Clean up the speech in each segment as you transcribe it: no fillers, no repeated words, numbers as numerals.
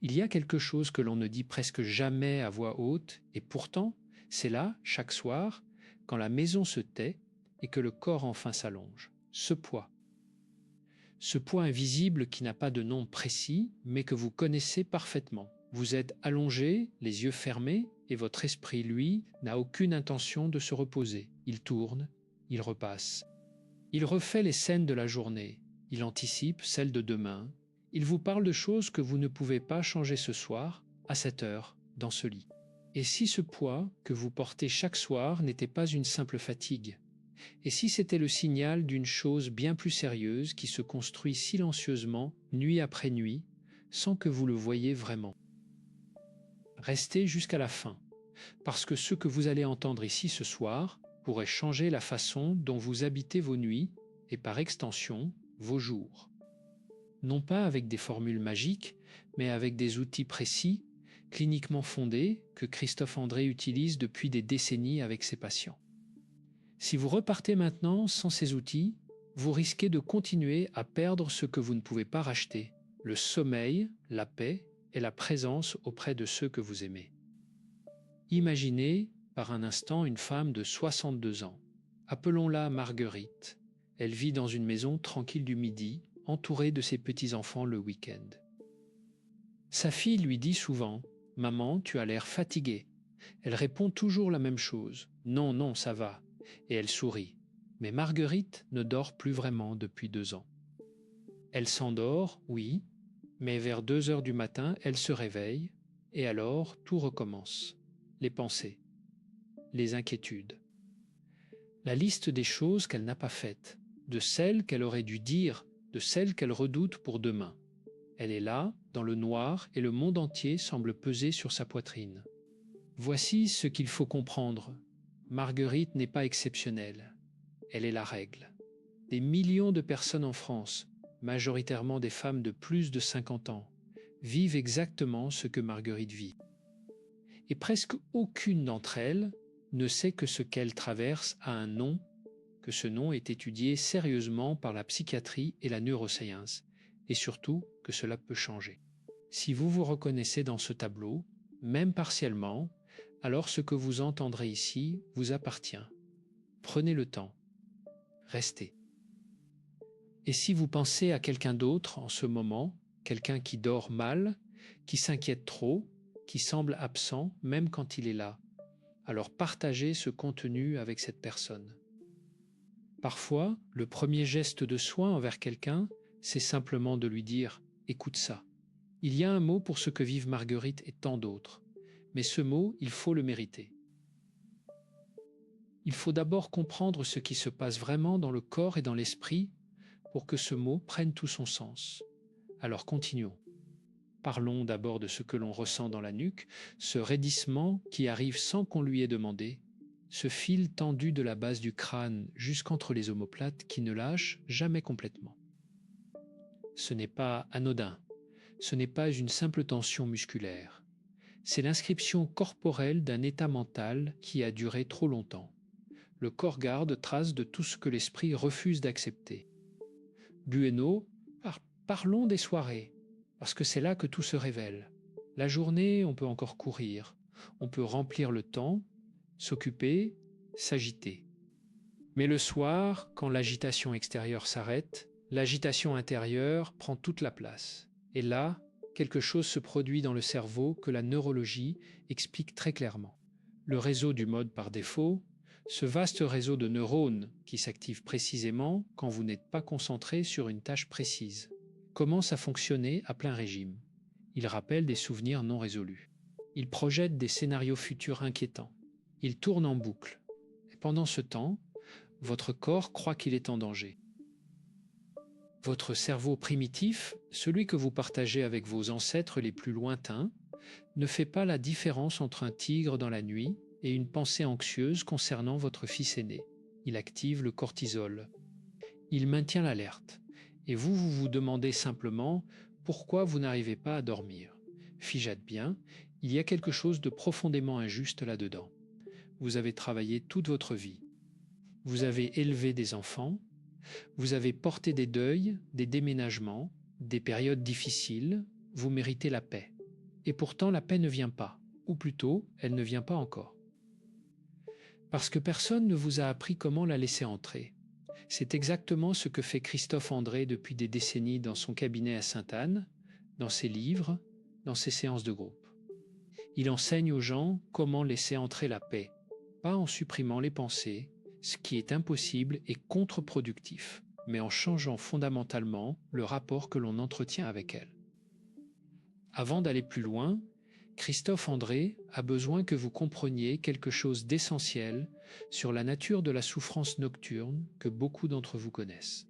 Il y a quelque chose que l'on ne dit presque jamais à voix haute, et pourtant, c'est là, chaque soir, quand la maison se tait et que le corps enfin s'allonge. Ce poids. Ce poids invisible qui n'a pas de nom précis, mais que vous connaissez parfaitement. Vous êtes allongé, les yeux fermés, et votre esprit, lui, n'a aucune intention de se reposer. Il tourne, il repasse. Il refait les scènes de la journée, il anticipe celles de demain, il vous parle de choses que vous ne pouvez pas changer ce soir, à cette heure, dans ce lit. Et si ce poids que vous portez chaque soir n'était pas une simple fatigue? Et si c'était le signal d'une chose bien plus sérieuse qui se construit silencieusement, nuit après nuit, sans que vous le voyiez vraiment? Restez jusqu'à la fin, parce que ce que vous allez entendre ici ce soir pourrait changer la façon dont vous habitez vos nuits et par extension vos jours. Non pas avec des formules magiques, mais avec des outils précis, cliniquement fondés, que Christophe André utilise depuis des décennies avec ses patients. Si vous repartez maintenant sans ces outils, vous risquez de continuer à perdre ce que vous ne pouvez pas racheter, le sommeil, la paix et la présence auprès de ceux que vous aimez. Imaginez par un instant une femme de 62 ans. Appelons-la Marguerite. Elle vit dans une maison tranquille du Midi, entourée de ses petits-enfants le week-end. Sa fille lui dit souvent « Maman, tu as l'air fatiguée ». Elle répond toujours la même chose « Non, non, ça va ». Et elle sourit. Mais Marguerite ne dort plus vraiment depuis 2 ans. Elle s'endort, oui, mais vers 2 heures du matin, elle se réveille, et alors tout recommence. Les pensées, les inquiétudes. La liste des choses qu'elle n'a pas faites, de celles qu'elle aurait dû dire, de celles qu'elle redoute pour demain. Elle est là, dans le noir, et le monde entier semble peser sur sa poitrine. Voici ce qu'il faut comprendre. Marguerite n'est pas exceptionnelle. Elle est la règle. Des millions de personnes en France, majoritairement des femmes de plus de 50 ans, vivent exactement ce que Marguerite vit. Et presque aucune d'entre elles ne sait que ce qu'elle traverse a un nom, que ce nom est étudié sérieusement par la psychiatrie et la neuroscience, et surtout que cela peut changer. Si vous vous reconnaissez dans ce tableau, même partiellement, alors ce que vous entendrez ici vous appartient. Prenez le temps. Restez. Et si vous pensez à quelqu'un d'autre en ce moment, quelqu'un qui dort mal, qui s'inquiète trop, qui semble absent même quand il est là, alors partagez ce contenu avec cette personne. Parfois, le premier geste de soin envers quelqu'un, c'est simplement de lui dire « écoute ça ». Il y a un mot pour ce que vivent Marguerite et tant d'autres, mais ce mot, il faut le mériter. Il faut d'abord comprendre ce qui se passe vraiment dans le corps et dans l'esprit pour que ce mot prenne tout son sens. Alors continuons. Parlons d'abord de ce que l'on ressent dans la nuque, ce raidissement qui arrive sans qu'on lui ait demandé, ce fil tendu de la base du crâne jusqu'entre les omoplates qui ne lâche jamais complètement. Ce n'est pas anodin, ce n'est pas une simple tension musculaire. C'est l'inscription corporelle d'un état mental qui a duré trop longtemps. Le corps garde trace de tout ce que l'esprit refuse d'accepter. Bueno, parlons des soirées, parce que c'est là que tout se révèle. La journée, on peut encore courir, on peut remplir le temps, s'occuper, s'agiter. Mais le soir, quand l'agitation extérieure s'arrête, l'agitation intérieure prend toute la place. Et là, quelque chose se produit dans le cerveau que la neurologie explique très clairement. Le réseau du mode par défaut, ce vaste réseau de neurones qui s'active précisément quand vous n'êtes pas concentré sur une tâche précise, commence à fonctionner à plein régime. Il rappelle des souvenirs non résolus. Il projette des scénarios futurs inquiétants. Il tourne en boucle. Et pendant ce temps, votre corps croit qu'il est en danger. Votre cerveau primitif, celui que vous partagez avec vos ancêtres les plus lointains, ne fait pas la différence entre un tigre dans la nuit et une pensée anxieuse concernant votre fils aîné. Il active le cortisol. Il maintient l'alerte. Et vous vous demandez simplement pourquoi vous n'arrivez pas à dormir. Figeate bien, il y a quelque chose de profondément injuste là-dedans. Vous avez travaillé toute votre vie. Vous avez élevé des enfants. Vous avez porté des deuils, des déménagements, des périodes difficiles. Vous méritez la paix. Et pourtant la paix ne vient pas, ou plutôt, elle ne vient pas encore. Parce que personne ne vous a appris comment la laisser entrer. C'est exactement ce que fait Christophe André depuis des décennies dans son cabinet à Sainte-Anne, dans ses livres, dans ses séances de groupe. Il enseigne aux gens comment laisser entrer la paix, pas en supprimant les pensées, ce qui est impossible et contre-productif, mais en changeant fondamentalement le rapport que l'on entretient avec elles. Avant d'aller plus loin, Christophe André a besoin que vous compreniez quelque chose d'essentiel sur la nature de la souffrance nocturne que beaucoup d'entre vous connaissent.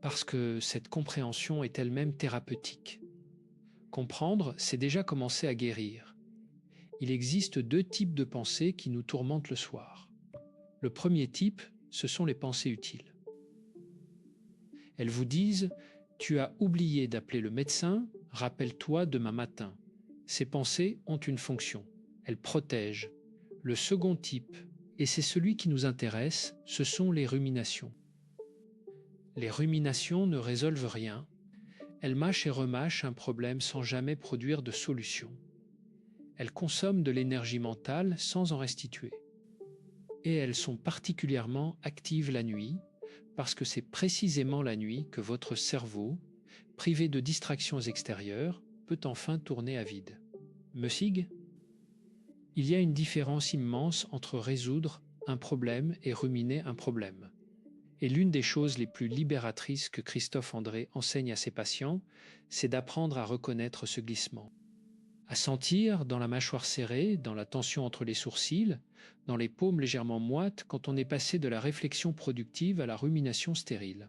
Parce que cette compréhension est elle-même thérapeutique. Comprendre, c'est déjà commencer à guérir. Il existe 2 types de pensées qui nous tourmentent le soir. Le premier type, ce sont les pensées utiles. Elles vous disent « Tu as oublié d'appeler le médecin, rappelle-toi demain matin ». Ces pensées ont une fonction, elles protègent. Le second type, et c'est celui qui nous intéresse, ce sont les ruminations. Les ruminations ne résolvent rien, elles mâchent et remâchent un problème sans jamais produire de solution. Elles consomment de l'énergie mentale sans en restituer. Et elles sont particulièrement actives la nuit, parce que c'est précisément la nuit que votre cerveau, privé de distractions extérieures, peut enfin tourner à vide. Me sigue ? Il y a une différence immense entre résoudre un problème et ruminer un problème. Et l'une des choses les plus libératrices que Christophe André enseigne à ses patients, c'est d'apprendre à reconnaître ce glissement. À sentir dans la mâchoire serrée, dans la tension entre les sourcils, dans les paumes légèrement moites quand on est passé de la réflexion productive à la rumination stérile.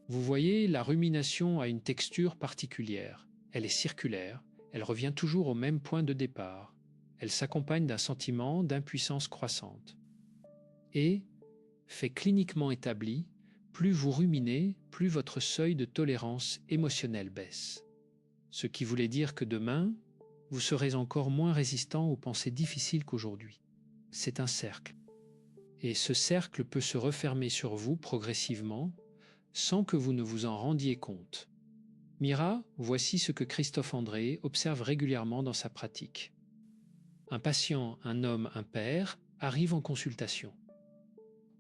Vous voyez, la rumination a une texture particulière. Elle est circulaire, elle revient toujours au même point de départ. Elle s'accompagne d'un sentiment d'impuissance croissante. Et, fait cliniquement établi, plus vous ruminez, plus votre seuil de tolérance émotionnelle baisse. Ce qui voulait dire que demain, vous serez encore moins résistant aux pensées difficiles qu'aujourd'hui. C'est un cercle. Et ce cercle peut se refermer sur vous progressivement, sans que vous ne vous en rendiez compte. Mira, voici ce que Christophe André observe régulièrement dans sa pratique. Un patient, un homme, un père, arrive en consultation.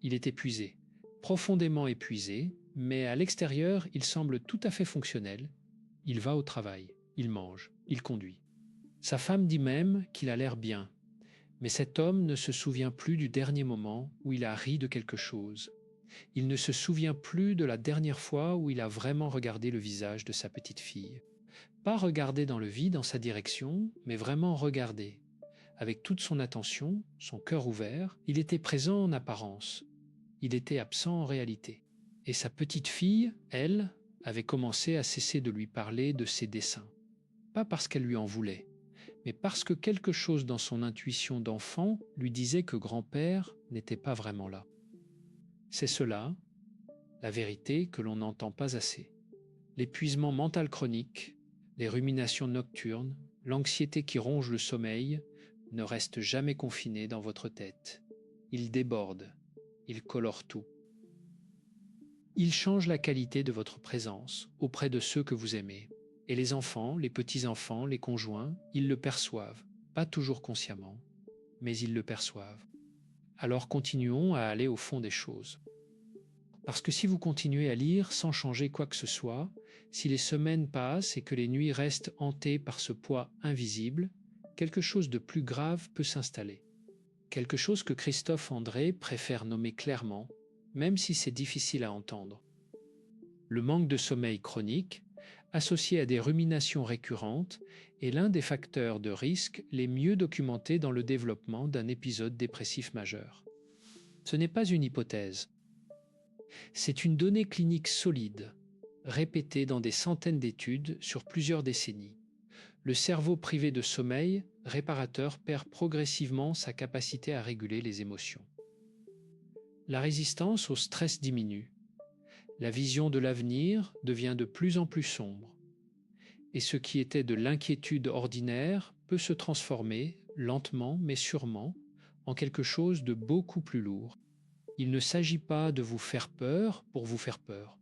Il est épuisé, profondément épuisé, mais à l'extérieur, il semble tout à fait fonctionnel. Il va au travail, il mange, il conduit. Sa femme dit même qu'il a l'air bien, mais cet homme ne se souvient plus du dernier moment où il a ri de quelque chose. Il ne se souvient plus de la dernière fois où il a vraiment regardé le visage de sa petite fille. Pas regarder dans le vide en sa direction, mais vraiment regarder. Avec toute son attention, son cœur ouvert, il était présent en apparence. Il était absent en réalité. Et sa petite fille, elle, avait commencé à cesser de lui parler de ses desseins. Pas parce qu'elle lui en voulait, mais parce que quelque chose dans son intuition d'enfant lui disait que grand-père n'était pas vraiment là. C'est cela, la vérité que l'on n'entend pas assez. L'épuisement mental chronique, les ruminations nocturnes, l'anxiété qui ronge le sommeil ne restent jamais confinés dans votre tête. Ils débordent, ils colorent tout. Ils changent la qualité de votre présence auprès de ceux que vous aimez. Et les enfants, les petits-enfants, les conjoints, ils le perçoivent, pas toujours consciemment, mais ils le perçoivent. Alors continuons à aller au fond des choses. Parce que si vous continuez à lire sans changer quoi que ce soit, si les semaines passent et que les nuits restent hantées par ce poids invisible, quelque chose de plus grave peut s'installer. Quelque chose que Christophe André préfère nommer clairement, même si c'est difficile à entendre. Le manque de sommeil chronique, associé à des ruminations récurrentes, est l'un des facteurs de risque les mieux documentés dans le développement d'un épisode dépressif majeur. Ce n'est pas une hypothèse. C'est une donnée clinique solide, répétée dans des centaines d'études sur plusieurs décennies. Le cerveau privé de sommeil réparateur perd progressivement sa capacité à réguler les émotions. La résistance au stress diminue. La vision de l'avenir devient de plus en plus sombre. Et ce qui était de l'inquiétude ordinaire peut se transformer, lentement mais sûrement, en quelque chose de beaucoup plus lourd. Il ne s'agit pas de vous faire peur pour vous faire peur.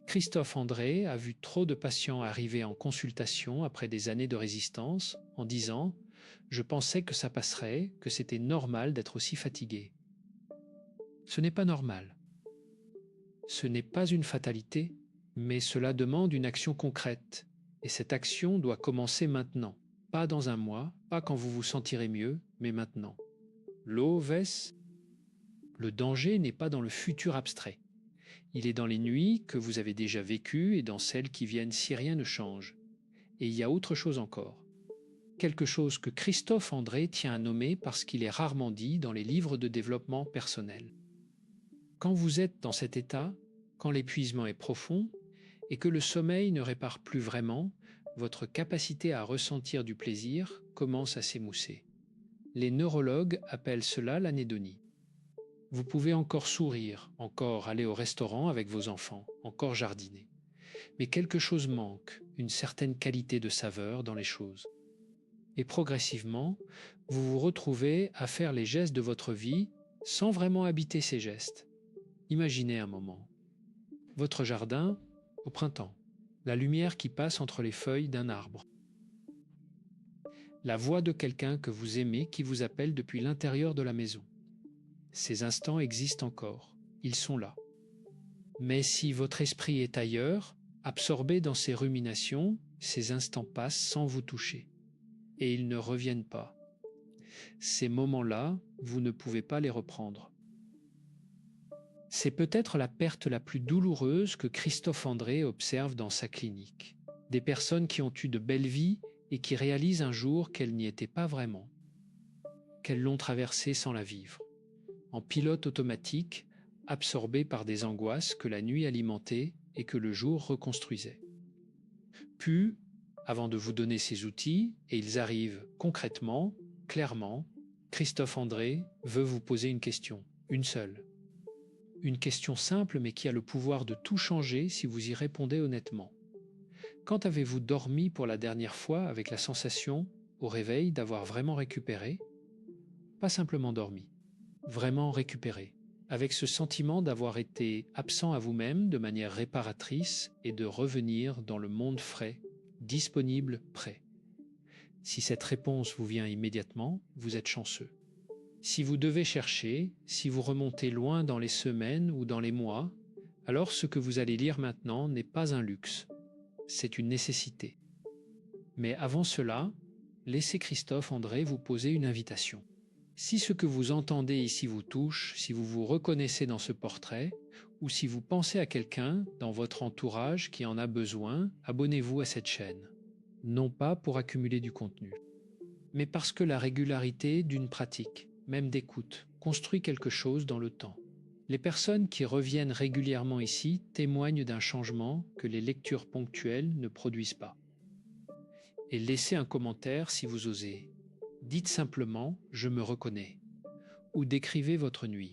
Christophe André a vu trop de patients arriver en consultation après des années de résistance en disant « Je pensais que ça passerait, que c'était normal d'être aussi fatigué ». Ce n'est pas normal. Ce n'est pas une fatalité, mais cela demande une action concrète. Et cette action doit commencer maintenant. Pas dans un mois, pas quand vous vous sentirez mieux, mais maintenant. L'eau, Vess, le danger n'est pas dans le futur abstrait. Il est dans les nuits que vous avez déjà vécues et dans celles qui viennent si rien ne change. Et il y a autre chose encore. Quelque chose que Christophe André tient à nommer parce qu'il est rarement dit dans les livres de développement personnel. Quand vous êtes dans cet état, quand l'épuisement est profond et que le sommeil ne répare plus vraiment, votre capacité à ressentir du plaisir commence à s'émousser. Les neurologues appellent cela l'anédonie. Vous pouvez encore sourire, encore aller au restaurant avec vos enfants, encore jardiner. Mais quelque chose manque, une certaine qualité de saveur dans les choses. Et progressivement, vous vous retrouvez à faire les gestes de votre vie sans vraiment habiter ces gestes. Imaginez un moment. Votre jardin au printemps, la lumière qui passe entre les feuilles d'un arbre. La voix de quelqu'un que vous aimez qui vous appelle depuis l'intérieur de la maison. Ces instants existent encore, ils sont là. Mais si votre esprit est ailleurs, absorbé dans ces ruminations, ces instants passent sans vous toucher. Et ils ne reviennent pas. Ces moments-là, vous ne pouvez pas les reprendre. C'est peut-être la perte la plus douloureuse que Christophe André observe dans sa clinique. Des personnes qui ont eu de belles vies et qui réalisent un jour qu'elles n'y étaient pas vraiment, qu'elles l'ont traversée sans la vivre, en pilote automatique, absorbées par des angoisses que la nuit alimentait et que le jour reconstruisait. Puis, avant de vous donner ces outils, et ils arrivent concrètement, clairement, Christophe André veut vous poser une question, une seule. Une question simple mais qui a le pouvoir de tout changer si vous y répondez honnêtement. Quand avez-vous dormi pour la dernière fois avec la sensation, au réveil, d'avoir vraiment récupéré? Pas simplement dormi, vraiment récupéré, avec ce sentiment d'avoir été absent à vous-même de manière réparatrice et de revenir dans le monde frais, disponible, prêt. Si cette réponse vous vient immédiatement, vous êtes chanceux. Si vous devez chercher, si vous remontez loin dans les semaines ou dans les mois, alors ce que vous allez lire maintenant n'est pas un luxe, c'est une nécessité. Mais avant cela, laissez Christophe André vous poser une invitation. Si ce que vous entendez ici vous touche, si vous vous reconnaissez dans ce portrait, ou si vous pensez à quelqu'un dans votre entourage qui en a besoin, abonnez-vous à cette chaîne. Non pas pour accumuler du contenu, mais parce que la régularité d'une pratique, même d'écoute, construit quelque chose dans le temps. Les personnes qui reviennent régulièrement ici témoignent d'un changement que les lectures ponctuelles ne produisent pas. Et laissez un commentaire si vous osez. Dites simplement « Je me reconnais » ou décrivez votre nuit.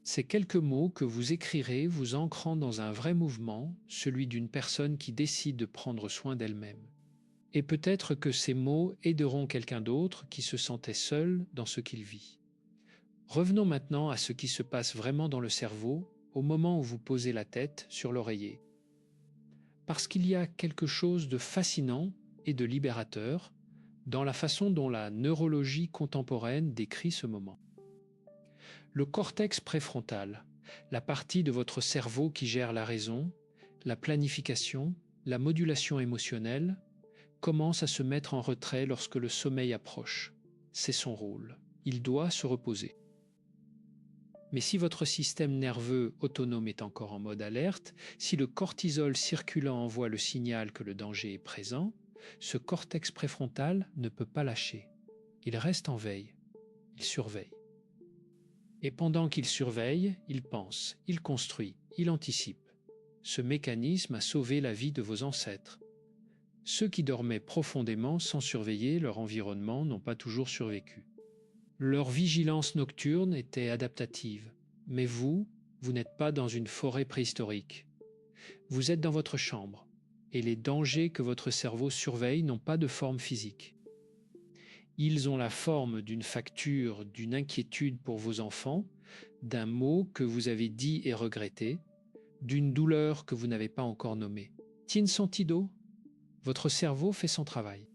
Ces quelques mots que vous écrirez vous ancrant dans un vrai mouvement, celui d'une personne qui décide de prendre soin d'elle-même. Et peut-être que ces mots aideront quelqu'un d'autre qui se sentait seul dans ce qu'il vit. Revenons maintenant à ce qui se passe vraiment dans le cerveau au moment où vous posez la tête sur l'oreiller. Parce qu'il y a quelque chose de fascinant et de libérateur dans la façon dont la neurologie contemporaine décrit ce moment. Le cortex préfrontal, la partie de votre cerveau qui gère la raison, la planification, la modulation émotionnelle, commence à se mettre en retrait lorsque le sommeil approche. C'est son rôle. Il doit se reposer. Mais si votre système nerveux autonome est encore en mode alerte, si le cortisol circulant envoie le signal que le danger est présent, ce cortex préfrontal ne peut pas lâcher. Il reste en veille. Il surveille. Et pendant qu'il surveille, il pense, il construit, il anticipe. Ce mécanisme a sauvé la vie de vos ancêtres. Ceux qui dormaient profondément sans surveiller leur environnement n'ont pas toujours survécu. Leur vigilance nocturne était adaptative, mais vous n'êtes pas dans une forêt préhistorique. Vous êtes dans votre chambre, et les dangers que votre cerveau surveille n'ont pas de forme physique. Ils ont la forme d'une facture, d'une inquiétude pour vos enfants, d'un mot que vous avez dit et regretté, d'une douleur que vous n'avez pas encore nommée. Tin sentido, votre cerveau fait son travail.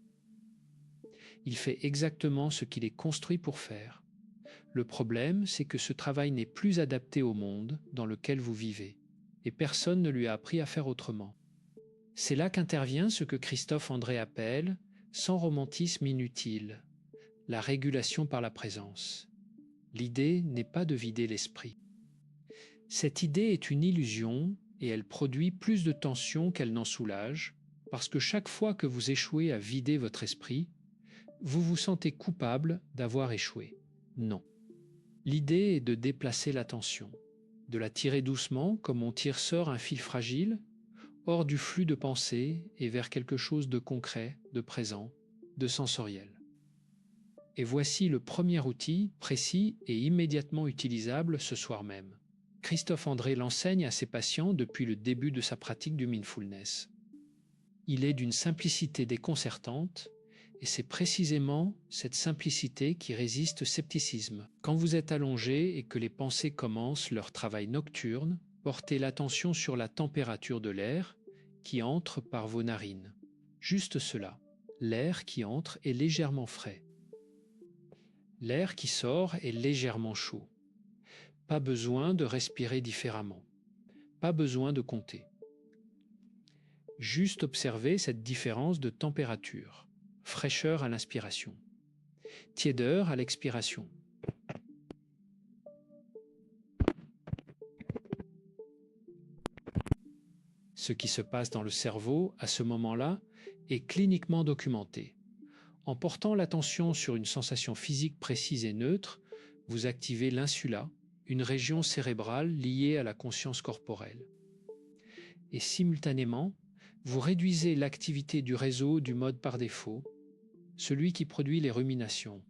Il fait exactement ce qu'il est construit pour faire. Le problème, c'est que ce travail n'est plus adapté au monde dans lequel vous vivez, et personne ne lui a appris à faire autrement. C'est là qu'intervient ce que Christophe André appelle, sans romantisme inutile, la régulation par la présence. L'idée n'est pas de vider l'esprit. Cette idée est une illusion et elle produit plus de tension qu'elle n'en soulage, parce que chaque fois que vous échouez à vider votre esprit, vous vous sentez coupable d'avoir échoué. Non. L'idée est de déplacer l'attention, de la tirer doucement comme on sort un fil fragile, hors du flux de pensée et vers quelque chose de concret, de présent, de sensoriel. Et voici le premier outil précis et immédiatement utilisable ce soir même. Christophe André l'enseigne à ses patients depuis le début de sa pratique du mindfulness. Il est d'une simplicité déconcertante et c'est précisément cette simplicité qui résiste au scepticisme. Quand vous êtes allongé et que les pensées commencent leur travail nocturne, portez l'attention sur la température de l'air qui entre par vos narines. Juste cela. L'air qui entre est légèrement frais. L'air qui sort est légèrement chaud. Pas besoin de respirer différemment. Pas besoin de compter. Juste observer cette différence de température. Fraîcheur à l'inspiration. Tiédeur à l'expiration. Ce qui se passe dans le cerveau à ce moment-là est cliniquement documenté. En portant l'attention sur une sensation physique précise et neutre, vous activez l'insula, une région cérébrale liée à la conscience corporelle. Et simultanément, vous réduisez l'activité du réseau du mode par défaut, celui qui produit les ruminations.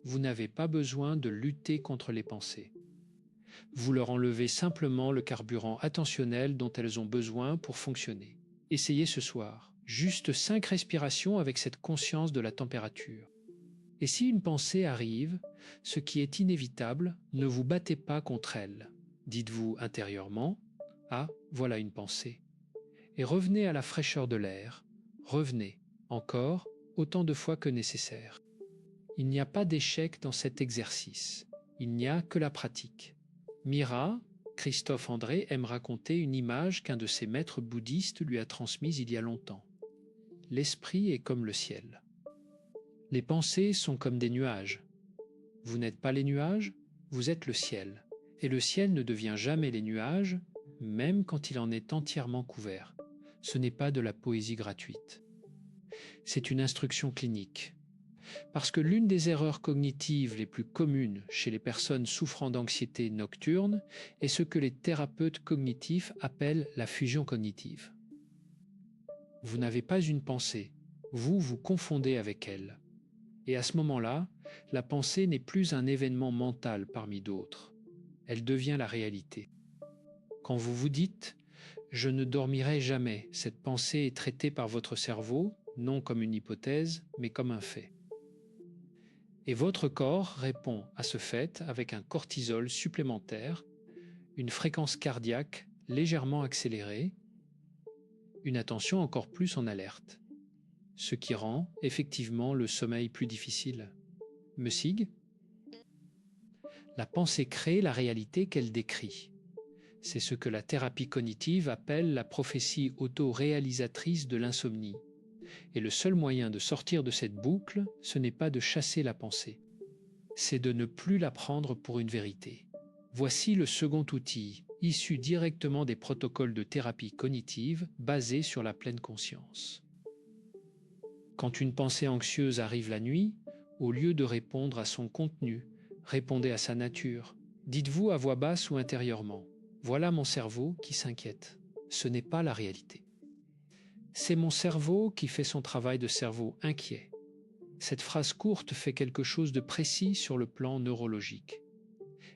Vous n'avez pas besoin de lutter contre les pensées. Vous leur enlevez simplement le carburant attentionnel dont elles ont besoin pour fonctionner. Essayez ce soir. Juste 5 respirations avec cette conscience de la température. Et si une pensée arrive, ce qui est inévitable, ne vous battez pas contre elle. Dites-vous intérieurement, « Ah, voilà une pensée ». Et revenez à la fraîcheur de l'air. Revenez, encore, autant de fois que nécessaire. Il n'y a pas d'échec dans cet exercice. Il n'y a que la pratique. Mira, Christophe André aime raconter une image qu'un de ses maîtres bouddhistes lui a transmise il y a longtemps. L'esprit est comme le ciel. Les pensées sont comme des nuages. Vous n'êtes pas les nuages, vous êtes le ciel. Et le ciel ne devient jamais les nuages, même quand il en est entièrement couvert. Ce n'est pas de la poésie gratuite. C'est une instruction clinique. Parce que l'une des erreurs cognitives les plus communes chez les personnes souffrant d'anxiété nocturne est ce que les thérapeutes cognitifs appellent la fusion cognitive. Vous n'avez pas une pensée, vous vous confondez avec elle. Et à ce moment-là, la pensée n'est plus un événement mental parmi d'autres. Elle devient la réalité. Quand vous vous dites « je ne dormirai jamais », cette pensée est traitée par votre cerveau, non comme une hypothèse, mais comme un fait. Et votre corps répond à ce fait avec un cortisol supplémentaire, une fréquence cardiaque légèrement accélérée, une attention encore plus en alerte, ce qui rend effectivement le sommeil plus difficile. Me sigue ? La pensée crée la réalité qu'elle décrit. C'est ce que la thérapie cognitive appelle la prophétie auto-réalisatrice de l'insomnie. Et le seul moyen de sortir de cette boucle, ce n'est pas de chasser la pensée, c'est de ne plus la prendre pour une vérité. Voici le second outil, issu directement des protocoles de thérapie cognitive basés sur la pleine conscience. Quand une pensée anxieuse arrive la nuit, au lieu de répondre à son contenu, répondez à sa nature. Dites-vous à voix basse ou intérieurement, « Voilà mon cerveau qui s'inquiète. Ce n'est pas la réalité. C'est mon cerveau qui fait son travail de cerveau inquiet. » Cette phrase courte fait quelque chose de précis sur le plan neurologique.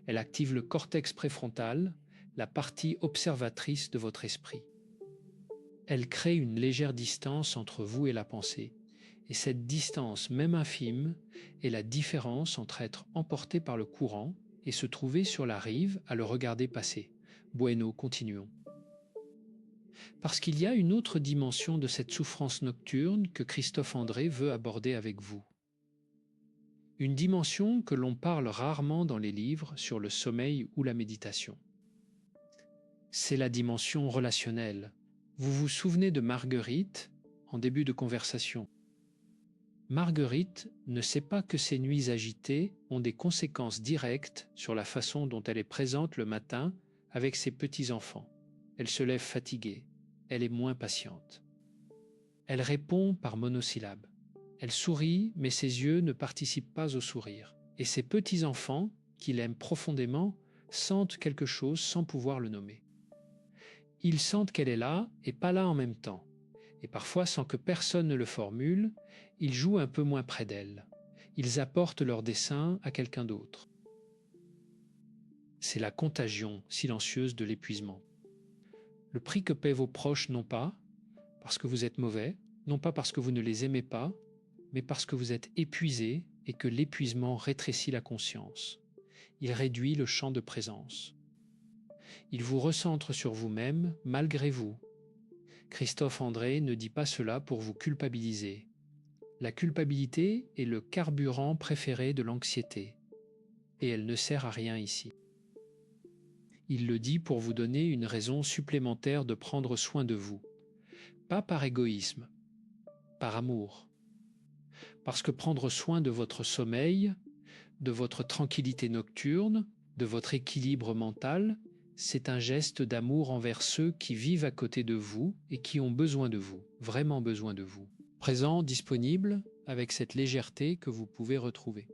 Elle active le cortex préfrontal, la partie observatrice de votre esprit. Elle crée une légère distance entre vous et la pensée, et cette distance, même infime, est la différence entre être emporté par le courant et se trouver sur la rive à le regarder passer. Bueno, continuons. Parce qu'il y a une autre dimension de cette souffrance nocturne que Christophe André veut aborder avec vous. Une dimension que l'on parle rarement dans les livres sur le sommeil ou la méditation. C'est la dimension relationnelle. Vous vous souvenez de Marguerite en début de conversation. Marguerite ne sait pas que ses nuits agitées ont des conséquences directes sur la façon dont elle est présente le matin avec ses petits-enfants. Elle se lève fatiguée, elle est moins patiente. Elle répond par monosyllabes. Elle sourit, mais ses yeux ne participent pas au sourire. Et ses petits-enfants, qui l'aiment profondément, sentent quelque chose sans pouvoir le nommer. Ils sentent qu'elle est là et pas là en même temps. Et parfois, sans que personne ne le formule, ils jouent un peu moins près d'elle. Ils apportent leur dessin à quelqu'un d'autre. C'est la contagion silencieuse de l'épuisement. Le prix que paient vos proches, non pas parce que vous êtes mauvais, non pas parce que vous ne les aimez pas, mais parce que vous êtes épuisé et que l'épuisement rétrécit la conscience. Il réduit le champ de présence. Il vous recentre sur vous-même malgré vous. Christophe André ne dit pas cela pour vous culpabiliser. La culpabilité est le carburant préféré de l'anxiété, et elle ne sert à rien ici. Il le dit pour vous donner une raison supplémentaire de prendre soin de vous, pas par égoïsme, par amour. Parce que prendre soin de votre sommeil, de votre tranquillité nocturne, de votre équilibre mental, c'est un geste d'amour envers ceux qui vivent à côté de vous et qui ont besoin de vous, vraiment besoin de vous. Présent, disponible, avec cette légèreté que vous pouvez retrouver.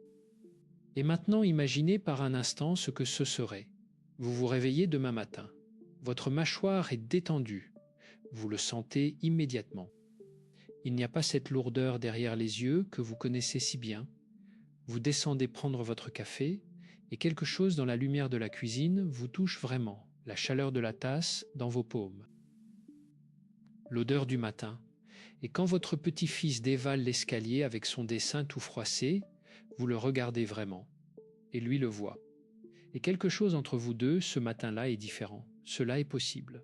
Et maintenant, imaginez par un instant ce que ce serait. Vous vous réveillez demain matin. Votre mâchoire est détendue. Vous le sentez immédiatement. Il n'y a pas cette lourdeur derrière les yeux que vous connaissez si bien. Vous descendez prendre votre café et quelque chose dans la lumière de la cuisine vous touche vraiment, la chaleur de la tasse dans vos paumes. L'odeur du matin. Et quand votre petit-fils dévale l'escalier avec son dessin tout froissé, vous le regardez vraiment. Et lui le voit. Et quelque chose entre vous deux, ce matin-là, est différent. Cela est possible.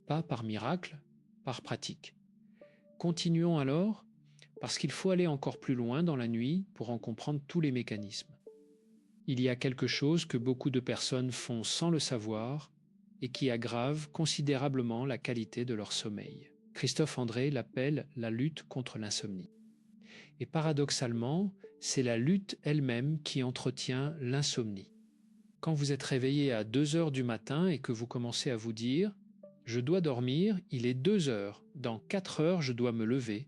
Pas par miracle, par pratique. Continuons alors, parce qu'il faut aller encore plus loin dans la nuit pour en comprendre tous les mécanismes. Il y a quelque chose que beaucoup de personnes font sans le savoir et qui aggrave considérablement la qualité de leur sommeil. Christophe André l'appelle la lutte contre l'insomnie. Et paradoxalement, c'est la lutte elle-même qui entretient l'insomnie. Quand vous êtes réveillé à 2 heures du matin et que vous commencez à vous dire « Je dois dormir, il est 2 heures, dans 4 heures je dois me lever.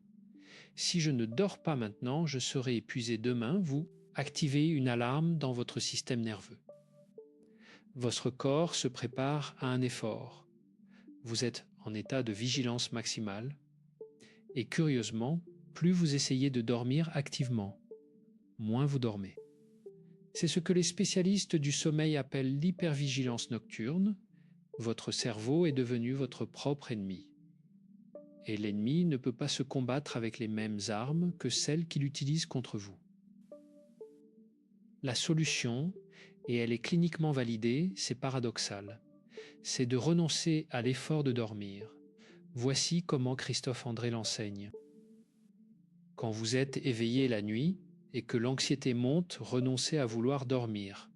Si je ne dors pas maintenant, je serai épuisé demain », vous activez une alarme dans votre système nerveux. Votre corps se prépare à un effort. Vous êtes en état de vigilance maximale. Et curieusement, plus vous essayez de dormir activement, moins vous dormez. C'est ce que les spécialistes du sommeil appellent l'hypervigilance nocturne. Votre cerveau est devenu votre propre ennemi. Et l'ennemi ne peut pas se combattre avec les mêmes armes que celles qu'il utilise contre vous. La solution, et elle est cliniquement validée, c'est paradoxal, c'est de renoncer à l'effort de dormir. Voici comment Christophe André l'enseigne. Quand vous êtes éveillé la nuit et que l'anxiété monte, renoncez à vouloir dormir.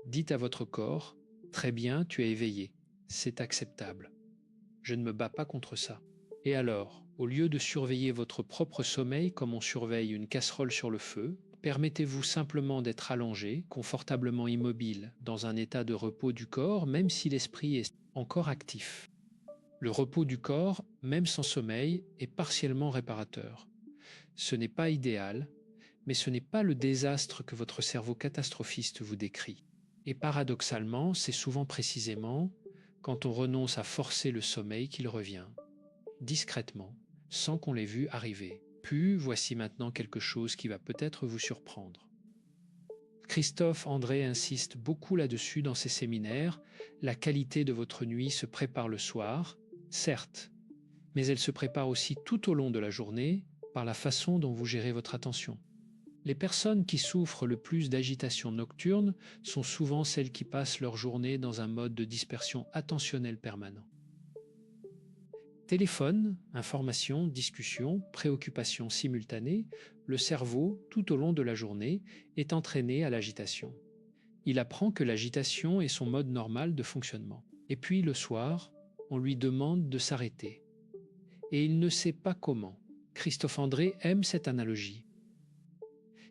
Dites à votre corps, « Très bien, tu es éveillé, c'est acceptable. Je ne me bats pas contre ça. » Et alors, au lieu de surveiller votre propre sommeil comme on surveille une casserole sur le feu, permettez-vous simplement d'être allongé, confortablement immobile, dans un état de repos du corps, même si l'esprit est encore actif. Le repos du corps, même sans sommeil, est partiellement réparateur. Ce n'est pas idéal, mais ce n'est pas le désastre que votre cerveau catastrophiste vous décrit. Et paradoxalement, c'est souvent précisément quand on renonce à forcer le sommeil qu'il revient, discrètement, sans qu'on l'ait vu arriver. Puis, voici maintenant quelque chose qui va peut-être vous surprendre. Christophe André insiste beaucoup là-dessus dans ses séminaires. La qualité de votre nuit se prépare le soir, certes, mais elle se prépare aussi tout au long de la journée par la façon dont vous gérez votre attention. Les personnes qui souffrent le plus d'agitation nocturne sont souvent celles qui passent leur journée dans un mode de dispersion attentionnelle permanent. Téléphone, information, discussion, préoccupation simultanée, le cerveau, tout au long de la journée, est entraîné à l'agitation. Il apprend que l'agitation est son mode normal de fonctionnement. Et puis le soir, on lui demande de s'arrêter. Et il ne sait pas comment. Christophe André aime cette analogie.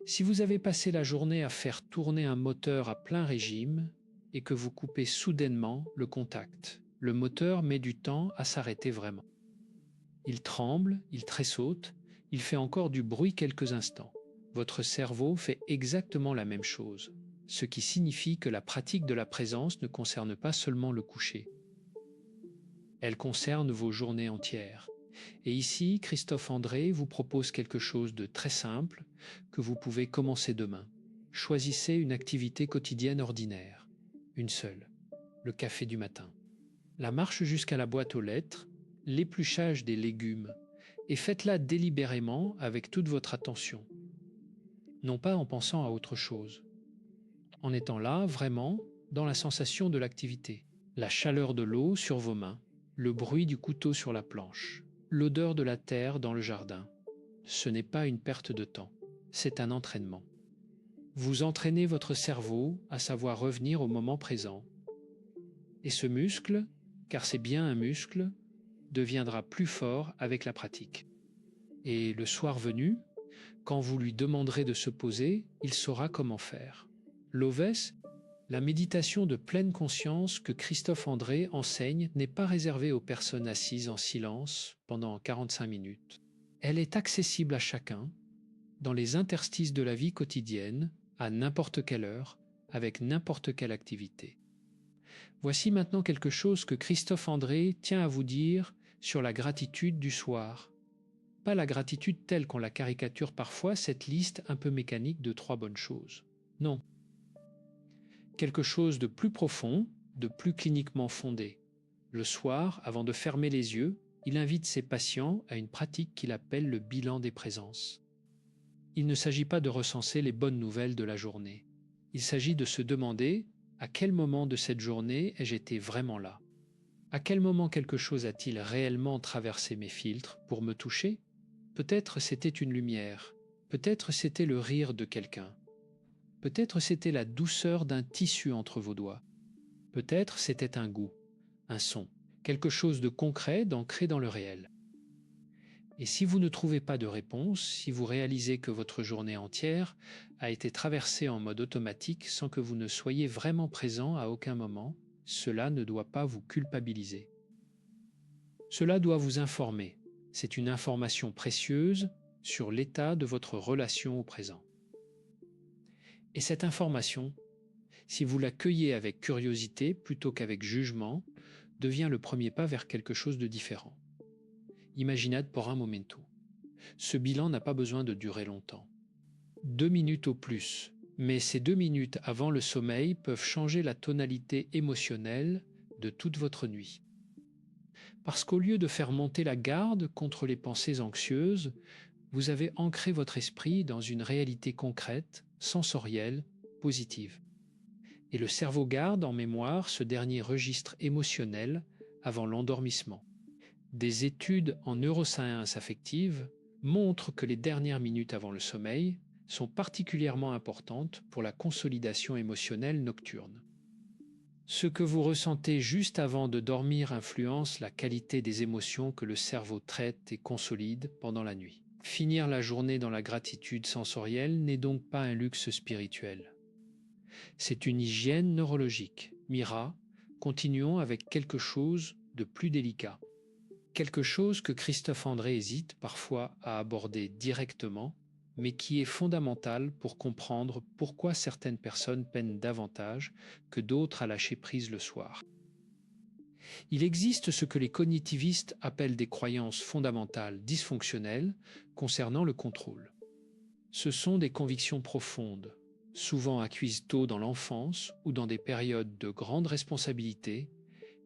Si vous avez passé la journée à faire tourner un moteur à plein régime et que vous coupez soudainement le contact, le moteur met du temps à s'arrêter vraiment. Il tremble, il tressaute, il fait encore du bruit quelques instants. Votre cerveau fait exactement la même chose, ce qui signifie que la pratique de la présence ne concerne pas seulement le coucher. Elle concerne vos journées entières. Et ici, Christophe André vous propose quelque chose de très simple que vous pouvez commencer demain. Choisissez une activité quotidienne ordinaire, une seule, le café du matin. La marche jusqu'à la boîte aux lettres, l'épluchage des légumes, et faites-la délibérément avec toute votre attention. Non pas en pensant à autre chose. En étant là, vraiment, dans la sensation de l'activité. La chaleur de l'eau sur vos mains, le bruit du couteau sur la planche, l'odeur de la terre dans le jardin. Ce n'est pas une perte de temps, c'est un entraînement. Vous entraînez votre cerveau à savoir revenir au moment présent. Et ce muscle, car c'est bien un muscle, deviendra plus fort avec la pratique. Et le soir venu, quand vous lui demanderez de se poser, il saura comment faire. L'Oves, la méditation de pleine conscience que Christophe André enseigne, n'est pas réservée aux personnes assises en silence pendant 45 minutes. Elle est accessible à chacun, dans les interstices de la vie quotidienne, à n'importe quelle heure, avec n'importe quelle activité. Voici maintenant quelque chose que Christophe André tient à vous dire sur la gratitude du soir. Pas la gratitude telle qu'on la caricature parfois, cette liste un peu mécanique de 3 bonnes choses. Non. Quelque chose de plus profond, de plus cliniquement fondé. Le soir, avant de fermer les yeux, il invite ses patients à une pratique qu'il appelle le bilan des présences. Il ne s'agit pas de recenser les bonnes nouvelles de la journée. Il s'agit de se demander à quel moment de cette journée ai-je été vraiment là ? À quel moment quelque chose a-t-il réellement traversé mes filtres pour me toucher ? Peut-être c'était une lumière, peut-être c'était le rire de quelqu'un, peut-être c'était la douceur d'un tissu entre vos doigts, peut-être c'était un goût, un son, quelque chose de concret, d'ancré dans le réel. Et si vous ne trouvez pas de réponse, si vous réalisez que votre journée entière a été traversée en mode automatique sans que vous ne soyez vraiment présent à aucun moment, cela ne doit pas vous culpabiliser. Cela doit vous informer. C'est une information précieuse sur l'état de votre relation au présent. Et cette information, si vous l'accueillez avec curiosité plutôt qu'avec jugement, devient le premier pas vers quelque chose de différent. Imaginate por un momento. Ce bilan n'a pas besoin de durer longtemps. 2 minutes au plus, mais ces 2 minutes avant le sommeil peuvent changer la tonalité émotionnelle de toute votre nuit. Parce qu'au lieu de faire monter la garde contre les pensées anxieuses, vous avez ancré votre esprit dans une réalité concrète, sensorielle, positive. Et le cerveau garde en mémoire ce dernier registre émotionnel avant l'endormissement. Des études en neurosciences affectives montrent que les dernières minutes avant le sommeil sont particulièrement importantes pour la consolidation émotionnelle nocturne. Ce que vous ressentez juste avant de dormir influence la qualité des émotions que le cerveau traite et consolide pendant la nuit. Finir la journée dans la gratitude sensorielle n'est donc pas un luxe spirituel. C'est une hygiène neurologique. Mira, continuons avec quelque chose de plus délicat. Quelque chose que Christophe André hésite parfois à aborder directement, mais qui est fondamental pour comprendre pourquoi certaines personnes peinent davantage que d'autres à lâcher prise le soir. Il existe ce que les cognitivistes appellent des croyances fondamentales dysfonctionnelles concernant le contrôle. Ce sont des convictions profondes, souvent acquises tôt dans l'enfance ou dans des périodes de grande responsabilité,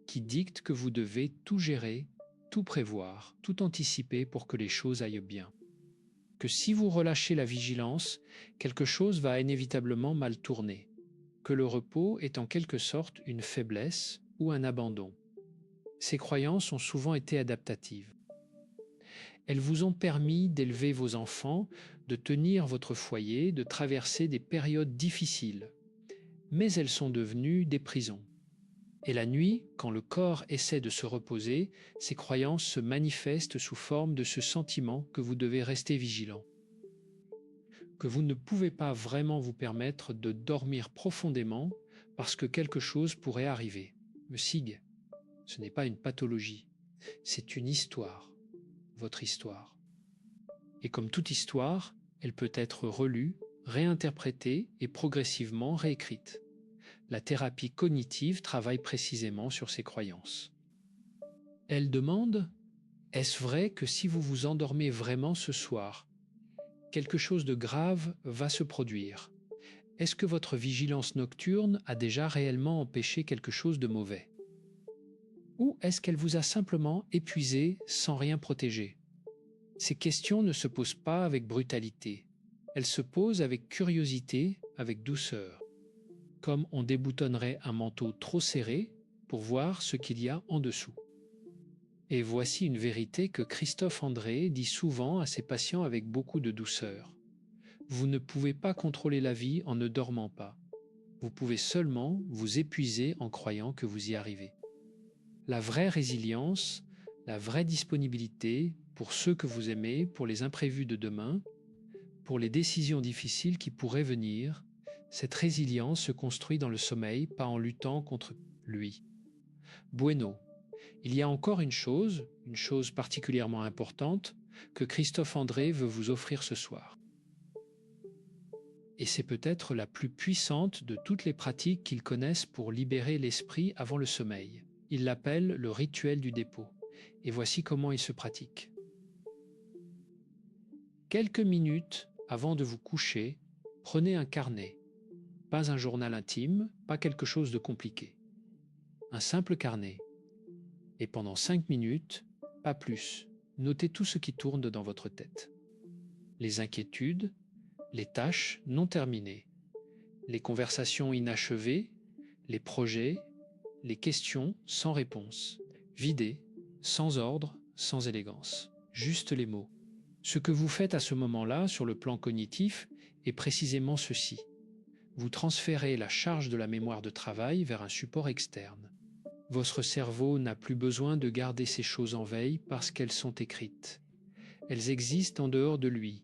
qui dictent que vous devez tout gérer, tout prévoir, tout anticiper pour que les choses aillent bien. Que si vous relâchez la vigilance, quelque chose va inévitablement mal tourner. Que le repos est en quelque sorte une faiblesse ou un abandon. Ces croyances ont souvent été adaptatives. Elles vous ont permis d'élever vos enfants, de tenir votre foyer, de traverser des périodes difficiles. Mais elles sont devenues des prisons. Et la nuit, quand le corps essaie de se reposer, ces croyances se manifestent sous forme de ce sentiment que vous devez rester vigilant, que vous ne pouvez pas vraiment vous permettre de dormir profondément parce que quelque chose pourrait arriver. Le SIG, ce n'est pas une pathologie, c'est une histoire, votre histoire. Et comme toute histoire, elle peut être relue, réinterprétée et progressivement réécrite. La thérapie cognitive travaille précisément sur ces croyances. Elle demande: est-ce vrai que si vous vous endormez vraiment ce soir, quelque chose de grave va se produire? Est-ce que votre vigilance nocturne a déjà réellement empêché quelque chose de mauvais? Ou est-ce qu'elle vous a simplement épuisé sans rien protéger? Ces questions ne se posent pas avec brutalité. Elles se posent avec curiosité, avec douceur, comme on déboutonnerait un manteau trop serré pour voir ce qu'il y a en dessous. Et voici une vérité que Christophe André dit souvent à ses patients avec beaucoup de douceur. Vous ne pouvez pas contrôler la vie en ne dormant pas. Vous pouvez seulement vous épuiser en croyant que vous y arrivez. La vraie résilience, la vraie disponibilité pour ceux que vous aimez, pour les imprévus de demain, pour les décisions difficiles qui pourraient venir, cette résilience se construit dans le sommeil, pas en luttant contre lui. Bueno, il y a encore une chose particulièrement importante, que Christophe André veut vous offrir ce soir. Et c'est peut-être la plus puissante de toutes les pratiques qu'ils connaissent pour libérer l'esprit avant le sommeil. Il l'appelle le rituel du dépôt. Et voici comment il se pratique. Quelques minutes avant de vous coucher, prenez un carnet. Pas un journal intime, pas quelque chose de compliqué. Un simple carnet. Et pendant 5 minutes, pas plus, notez tout ce qui tourne dans votre tête. Les inquiétudes, les tâches non terminées, les conversations inachevées, les projets, les questions sans réponse, vidées, sans ordre, sans élégance, juste les mots. Ce que vous faites à ce moment-là sur le plan cognitif est précisément ceci. Vous transférez la charge de la mémoire de travail vers un support externe. Votre cerveau n'a plus besoin de garder ces choses en veille parce qu'elles sont écrites. Elles existent en dehors de lui.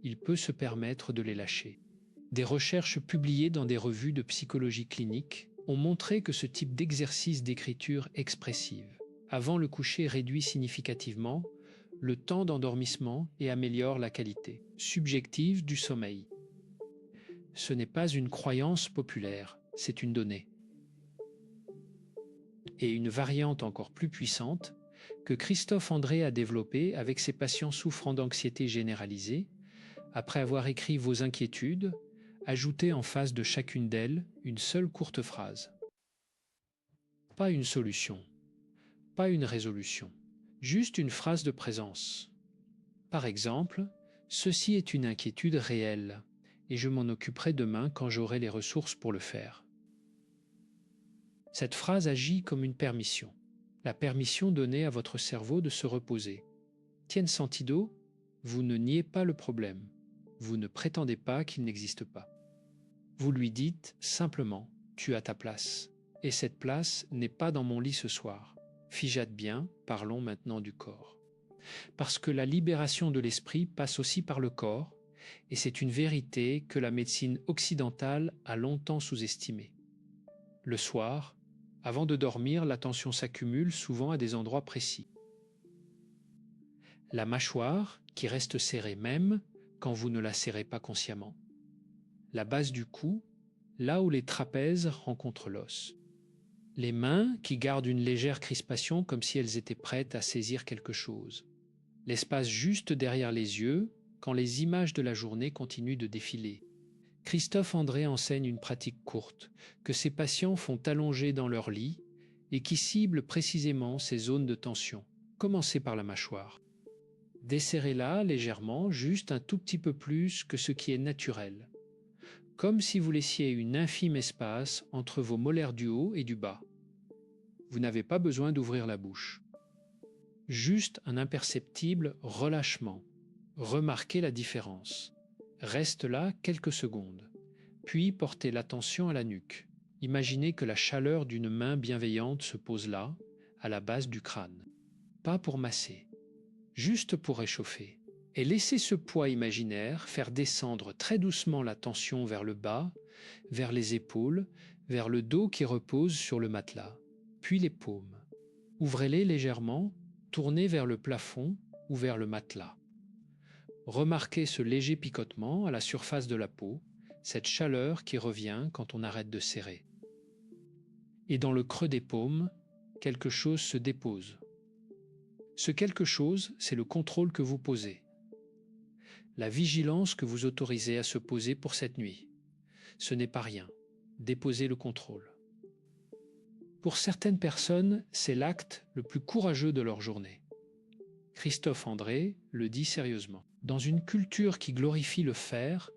Il peut se permettre de les lâcher. Des recherches publiées dans des revues de psychologie clinique ont montré que ce type d'exercice d'écriture expressive, avant le coucher, réduit significativement le temps d'endormissement et améliore la qualité subjective du sommeil. Ce n'est pas une croyance populaire, c'est une donnée. Et une variante encore plus puissante que Christophe André a développée avec ses patients souffrant d'anxiété généralisée, après avoir écrit vos inquiétudes, ajoutez en face de chacune d'elles une seule courte phrase. Pas une solution, pas une résolution, juste une phrase de présence. Par exemple, ceci est une inquiétude réelle et je m'en occuperai demain quand j'aurai les ressources pour le faire. Cette phrase agit comme une permission, la permission donnée à votre cerveau de se reposer. Tien sentido, vous ne niez pas le problème, vous ne prétendez pas qu'il n'existe pas. Vous lui dites simplement, tu as ta place, et cette place n'est pas dans mon lit ce soir. Fijate bien, parlons maintenant du corps. Parce que la libération de l'esprit passe aussi par le corps, et c'est une vérité que la médecine occidentale a longtemps sous-estimée. Le soir, avant de dormir, l'attention s'accumule souvent à des endroits précis. La mâchoire, qui reste serrée même quand vous ne la serrez pas consciemment. La base du cou, là où les trapèzes rencontrent l'os. Les mains qui gardent une légère crispation comme si elles étaient prêtes à saisir quelque chose. L'espace juste derrière les yeux quand les images de la journée continuent de défiler. Christophe André enseigne une pratique courte que ses patients font allonger dans leur lit et qui cible précisément ces zones de tension. Commencez par la mâchoire. Desserrez-la légèrement, juste un tout petit peu plus que ce qui est naturel. Comme si vous laissiez une infime espace entre vos molaires du haut et du bas. Vous n'avez pas besoin d'ouvrir la bouche. Juste un imperceptible relâchement. Remarquez la différence. Reste là quelques secondes, puis portez l'attention à la nuque. Imaginez que la chaleur d'une main bienveillante se pose là, à la base du crâne. Pas pour masser, juste pour réchauffer. Et laissez ce poids imaginaire faire descendre très doucement la tension vers le bas, vers les épaules, vers le dos qui repose sur le matelas, puis les paumes. Ouvrez-les légèrement, tournez vers le plafond ou vers le matelas. Remarquez ce léger picotement à la surface de la peau, cette chaleur qui revient quand on arrête de serrer. Et dans le creux des paumes, quelque chose se dépose. Ce quelque chose, c'est le contrôle que vous posez. La vigilance que vous autorisez à se poser pour cette nuit. Ce n'est pas rien. Déposez le contrôle. Pour certaines personnes, c'est l'acte le plus courageux de leur journée. Christophe André le dit sérieusement. Dans une culture qui glorifie le faire,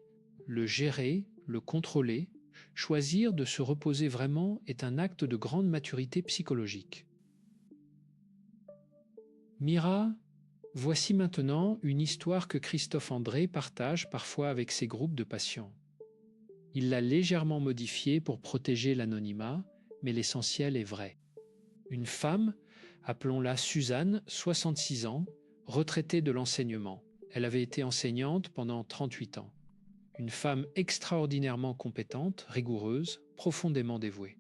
le gérer, le contrôler, choisir de se reposer vraiment est un acte de grande maturité psychologique. Mira, voici maintenant une histoire que Christophe André partage parfois avec ses groupes de patients. Il l'a légèrement modifiée pour protéger l'anonymat, mais l'essentiel est vrai. Une femme, appelons-la Suzanne, 66 ans, retraitée de l'enseignement. Elle avait été enseignante pendant 38 ans. Une femme extraordinairement compétente, rigoureuse, profondément dévouée.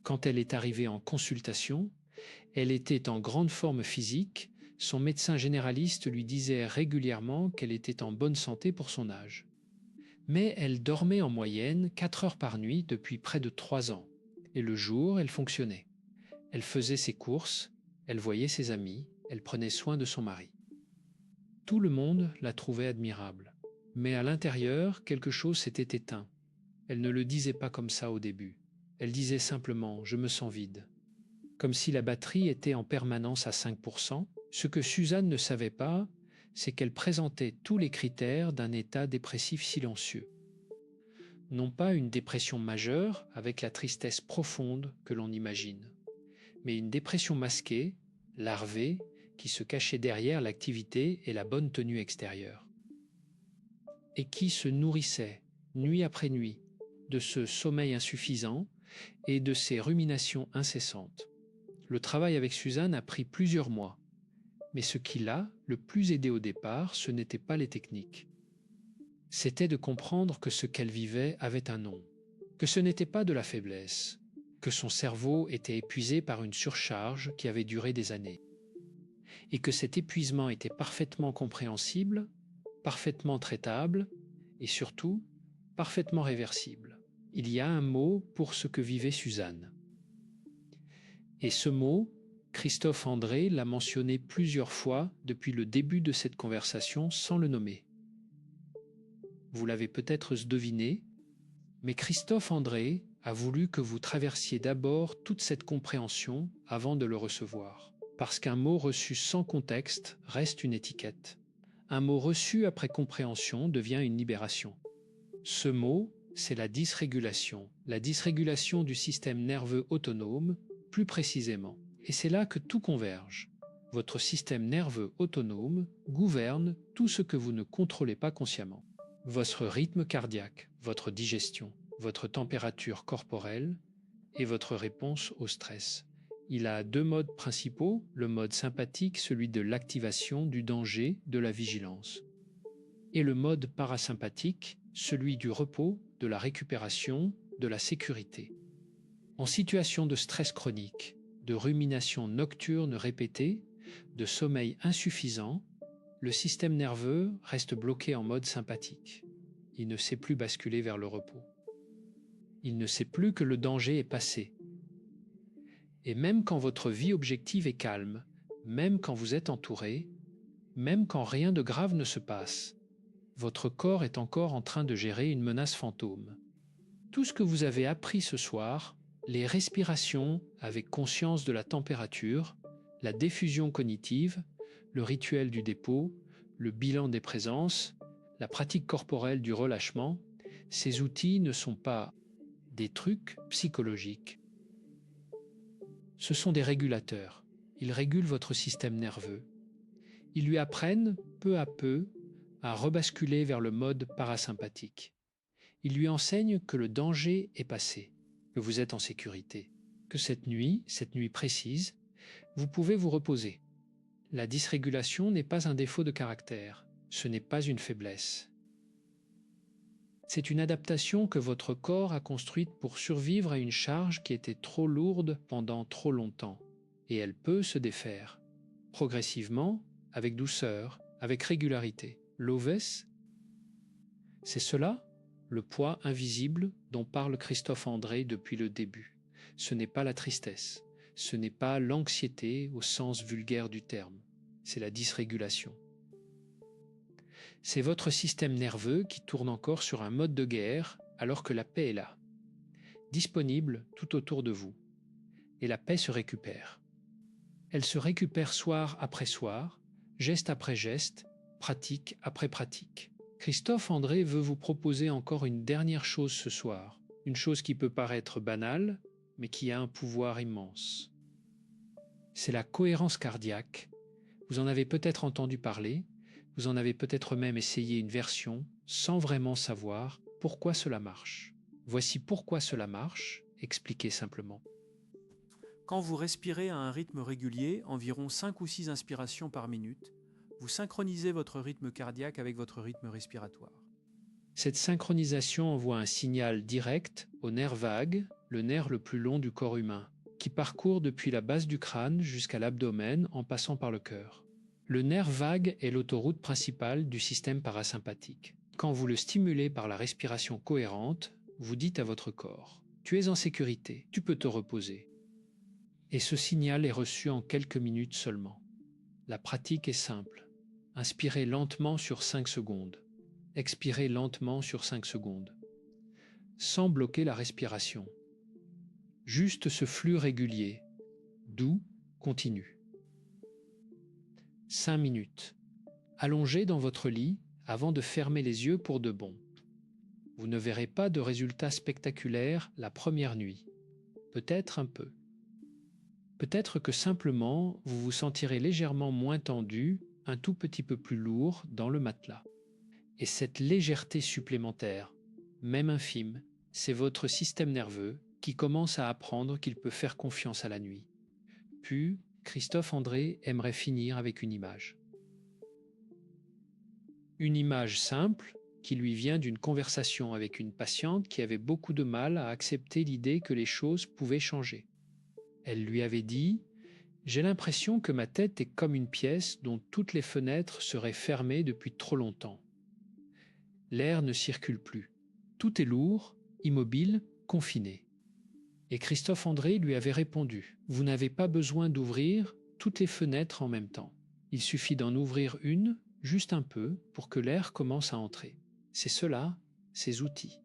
Quand elle est arrivée en consultation, elle était en grande forme physique. Son médecin généraliste lui disait régulièrement qu'elle était en bonne santé pour son âge. Mais elle dormait en moyenne 4 heures par nuit depuis près de 3 ans. Et le jour, elle fonctionnait. Elle faisait ses courses, elle voyait ses amis, elle prenait soin de son mari. Tout le monde la trouvait admirable. Mais à l'intérieur, quelque chose s'était éteint. Elle ne le disait pas comme ça au début. Elle disait simplement « je me sens vide ». Comme si la batterie était en permanence à 5%. Ce que Suzanne ne savait pas, c'est qu'elle présentait tous les critères d'un état dépressif silencieux. Non pas une dépression majeure avec la tristesse profonde que l'on imagine, mais une dépression masquée, larvée, qui se cachait derrière l'activité et la bonne tenue extérieure. Et qui se nourrissait, nuit après nuit, de ce sommeil insuffisant et de ces ruminations incessantes. Le travail avec Suzanne a pris plusieurs mois, mais ce qui l'a le plus aidé au départ, ce n'était pas les techniques. C'était de comprendre que ce qu'elle vivait avait un nom, que ce n'était pas de la faiblesse, que son cerveau était épuisé par une surcharge qui avait duré des années, et que cet épuisement était parfaitement compréhensible, parfaitement traitable, et surtout, parfaitement réversible. Il y a un mot pour ce que vivait Suzanne. Et ce mot, Christophe André l'a mentionné plusieurs fois depuis le début de cette conversation sans le nommer. Vous l'avez peut-être deviné, mais Christophe André a voulu que vous traversiez d'abord toute cette compréhension avant de le recevoir. Parce qu'un mot reçu sans contexte reste une étiquette. Un mot reçu après compréhension devient une libération. Ce mot, c'est la dysrégulation du système nerveux autonome, plus précisément. Et c'est là que tout converge. Votre système nerveux autonome gouverne tout ce que vous ne contrôlez pas consciemment. Votre rythme cardiaque, votre digestion, votre température corporelle et votre réponse au stress. Il a 2 modes principaux, le mode sympathique, celui de l'activation, du danger, de la vigilance, et le mode parasympathique, celui du repos, de la récupération, de la sécurité. En situation de stress chronique, de rumination nocturne répétée, de sommeil insuffisant, le système nerveux reste bloqué en mode sympathique. Il ne sait plus basculer vers le repos. Il ne sait plus que le danger est passé. Et même quand votre vie objective est calme, même quand vous êtes entouré, même quand rien de grave ne se passe, votre corps est encore en train de gérer une menace fantôme. Tout ce que vous avez appris ce soir, les respirations avec conscience de la température, la diffusion cognitive, le rituel du dépôt, le bilan des présences, la pratique corporelle du relâchement, ces outils ne sont pas des trucs psychologiques. Ce sont des régulateurs. Ils régulent votre système nerveux. Ils lui apprennent, peu à peu, à rebasculer vers le mode parasympathique. Ils lui enseignent que le danger est passé, que vous êtes en sécurité, que cette nuit précise, vous pouvez vous reposer. La dysrégulation n'est pas un défaut de caractère, ce n'est pas une faiblesse. C'est une adaptation que votre corps a construite pour survivre à une charge qui était trop lourde pendant trop longtemps, et elle peut se défaire, progressivement, avec douceur, avec régularité. L'OVES, c'est cela, le poids invisible dont parle Christophe André depuis le début. Ce n'est pas la tristesse, ce n'est pas l'anxiété au sens vulgaire du terme, c'est la dysrégulation. C'est votre système nerveux qui tourne encore sur un mode de guerre alors que la paix est là, disponible tout autour de vous. Et la paix se récupère. Elle se récupère soir après soir, geste après geste, pratique après pratique. Christophe André veut vous proposer encore une dernière chose ce soir, une chose qui peut paraître banale, mais qui a un pouvoir immense. C'est la cohérence cardiaque. Vous en avez peut-être entendu parler, vous en avez peut-être même essayé une version sans vraiment savoir pourquoi cela marche. Voici pourquoi cela marche, expliqué simplement. Quand vous respirez à un rythme régulier, environ 5 ou 6 inspirations par minute, vous synchronisez votre rythme cardiaque avec votre rythme respiratoire. Cette synchronisation envoie un signal direct au nerf vague, le nerf le plus long du corps humain, qui parcourt depuis la base du crâne jusqu'à l'abdomen en passant par le cœur. Le nerf vague est l'autoroute principale du système parasympathique. Quand vous le stimulez par la respiration cohérente, vous dites à votre corps « Tu es en sécurité, tu peux te reposer ». Et ce signal est reçu en quelques minutes seulement. La pratique est simple. Inspirez lentement sur 5 secondes. Expirez lentement sur 5 secondes. Sans bloquer la respiration. Juste ce flux régulier, doux, continu. 5 minutes. Allongez dans votre lit avant de fermer les yeux pour de bon. Vous ne verrez pas de résultats spectaculaires la première nuit. Peut-être un peu. Peut-être que simplement vous vous sentirez légèrement moins tendu, un tout petit peu plus lourd dans le matelas. Et cette légèreté supplémentaire, même infime, c'est votre système nerveux qui commence à apprendre qu'il peut faire confiance à la nuit. Puis, Christophe André aimerait finir avec une image. Une image simple qui lui vient d'une conversation avec une patiente qui avait beaucoup de mal à accepter l'idée que les choses pouvaient changer. Elle lui avait dit « J'ai l'impression que ma tête est comme une pièce dont toutes les fenêtres seraient fermées depuis trop longtemps. L'air ne circule plus. Tout est lourd, immobile, confiné. » Et Christophe André lui avait répondu « Vous n'avez pas besoin d'ouvrir toutes les fenêtres en même temps. Il suffit d'en ouvrir une, juste un peu, pour que l'air commence à entrer. C'est cela, ces outils.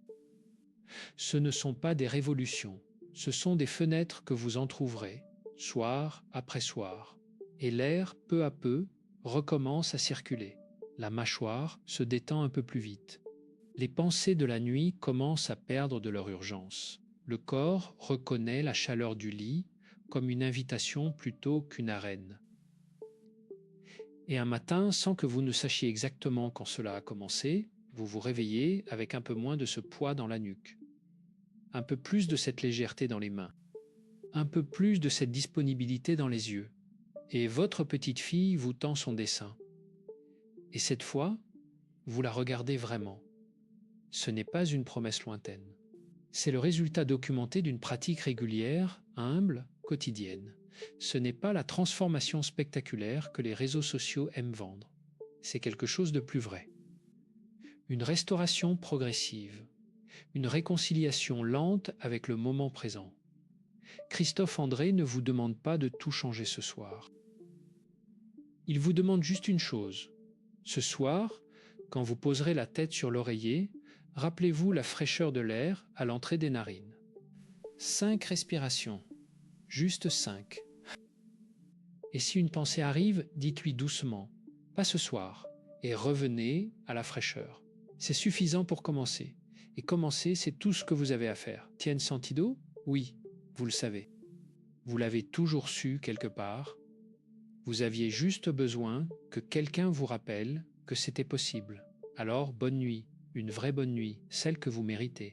Ce ne sont pas des révolutions, ce sont des fenêtres que vous entr'ouvrez, soir après soir, et l'air, peu à peu, recommence à circuler. La mâchoire se détend un peu plus vite. Les pensées de la nuit commencent à perdre de leur urgence. Le corps reconnaît la chaleur du lit comme une invitation plutôt qu'une arène. Et un matin, sans que vous ne sachiez exactement quand cela a commencé, vous vous réveillez avec un peu moins de ce poids dans la nuque, un peu plus de cette légèreté dans les mains, un peu plus de cette disponibilité dans les yeux. Et votre petite fille vous tend son dessin. Et cette fois, vous la regardez vraiment. Ce n'est pas une promesse lointaine. C'est le résultat documenté d'une pratique régulière, humble, quotidienne. Ce n'est pas la transformation spectaculaire que les réseaux sociaux aiment vendre. C'est quelque chose de plus vrai. Une restauration progressive, une réconciliation lente avec le moment présent. Christophe André ne vous demande pas de tout changer ce soir. Il vous demande juste une chose. Ce soir, quand vous poserez la tête sur l'oreiller, rappelez-vous la fraîcheur de l'air à l'entrée des narines. 5 respirations, juste 5. Et si une pensée arrive, dites-lui doucement, pas ce soir, et revenez à la fraîcheur. C'est suffisant pour commencer. Et commencer, c'est tout ce que vous avez à faire. Tienne Santido? Oui, vous le savez. vous l'avez toujours su quelque part. Vous aviez juste besoin que quelqu'un vous rappelle que c'était possible. Alors, bonne nuit, une vraie bonne nuit, celle que vous méritez.